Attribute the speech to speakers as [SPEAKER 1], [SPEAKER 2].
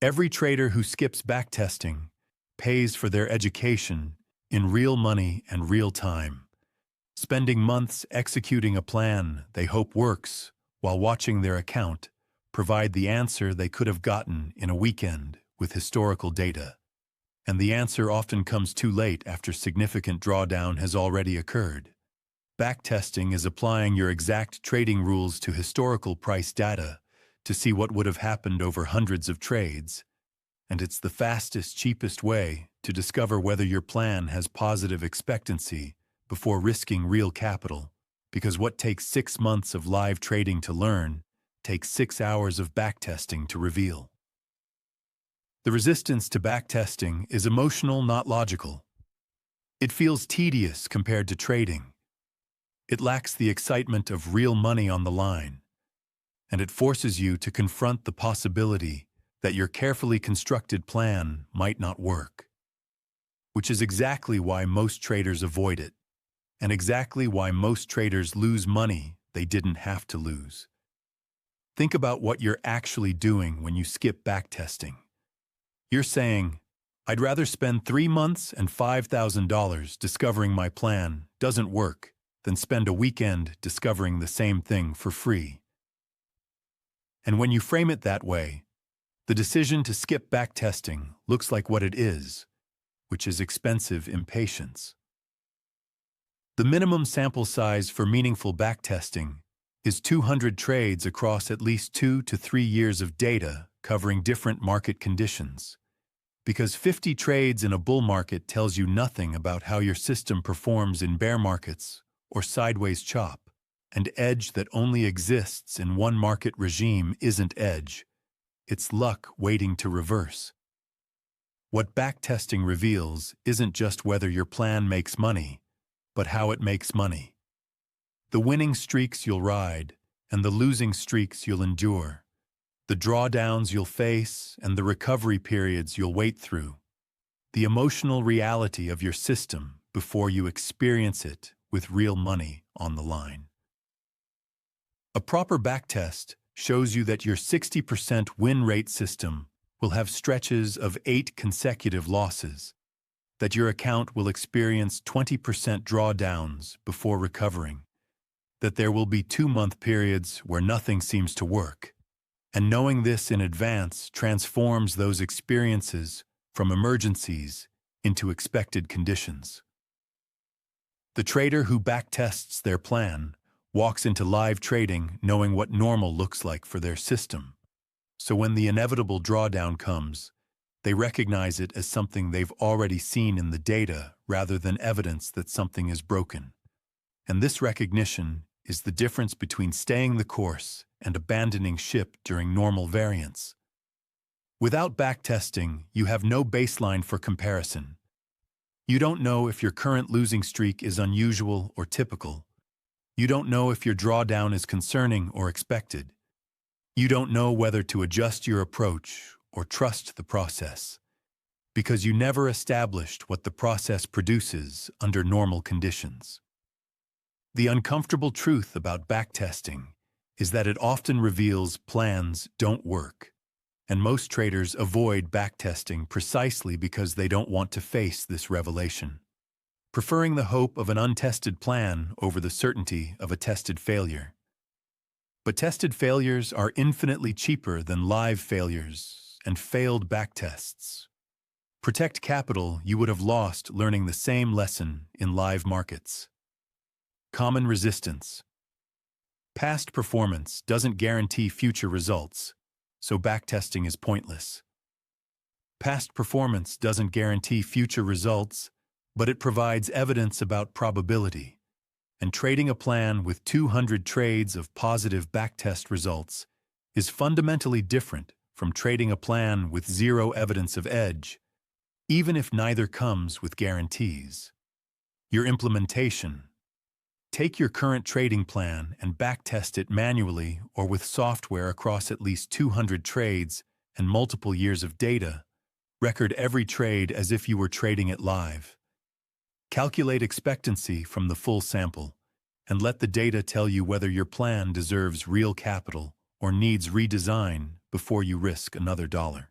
[SPEAKER 1] Every trader who skips backtesting pays for their education in real money and real time, spending months executing a plan they hope works while watching their account provide the answer they could have gotten in a weekend with historical data. And the answer often comes too late after significant drawdown has already occurred. Backtesting is applying your exact trading rules to historical price data to see what would have happened over hundreds of trades, and it's the fastest, cheapest way to discover whether your plan has positive expectancy before risking real capital, because what takes 6 months of live trading to learn takes 6 hours of backtesting to reveal. The resistance to backtesting is emotional, not logical. It feels tedious compared to trading. It lacks the excitement of real money on the line, and it forces you to confront the possibility that your carefully constructed plan might not work, which is exactly why most traders avoid it, and exactly why most traders lose money they didn't have to lose. Think about what you're actually doing when you skip backtesting. You're saying, I'd rather spend 3 months and $5,000 discovering my plan doesn't work than spend a weekend discovering the same thing for free. And when you frame it that way, the decision to skip backtesting looks like what it is, which is expensive impatience. The minimum sample size for meaningful backtesting is 200 trades across at least 2 to 3 years of data covering different market conditions. Because 50 trades in a bull market tells you nothing about how your system performs in bear markets or sideways chop, and edge that only exists in one market regime isn't edge. It's luck waiting to reverse. What backtesting reveals isn't just whether your plan makes money, but how it makes money. The winning streaks you'll ride, and the losing streaks you'll endure. The drawdowns you'll face, and the recovery periods you'll wait through. The emotional reality of your system before you experience it with real money on the line. A proper backtest shows you that your 60% win rate system will have stretches of 8 consecutive losses, that your account will experience 20% drawdowns before recovering, that there will be 2-month periods where nothing seems to work, and knowing this in advance transforms those experiences from emergencies into expected conditions. The trader who backtests their plan walks into live trading knowing what normal looks like for their system. So when the inevitable drawdown comes, they recognize it as something they've already seen in the data rather than evidence that something is broken. And this recognition is the difference between staying the course and abandoning ship during normal variance. Without backtesting, you have no baseline for comparison. You don't know if your current losing streak is unusual or typical. You don't know if your drawdown is concerning or expected. You don't know whether to adjust your approach or trust the process, because you never established what the process produces under normal conditions. The uncomfortable truth about backtesting is that it often reveals plans don't work, and most traders avoid backtesting precisely because they don't want to face this revelation, preferring the hope of an untested plan over the certainty of a tested failure. But tested failures are infinitely cheaper than live failures and failed backtests. Protect capital you would have lost learning the same lesson in live markets. Common resistance. Past performance doesn't guarantee future results, so backtesting is pointless. Past performance doesn't guarantee future results, but it provides evidence about probability. And trading a plan with 200 trades of positive backtest results is fundamentally different from trading a plan with 0 evidence of edge, even if neither comes with guarantees. Your implementation. Take your current trading plan and backtest it manually or with software across at least 200 trades and multiple years of data. Record every trade as if you were trading it live. Calculate expectancy from the full sample, and let the data tell you whether your plan deserves real capital or needs redesign before you risk another dollar.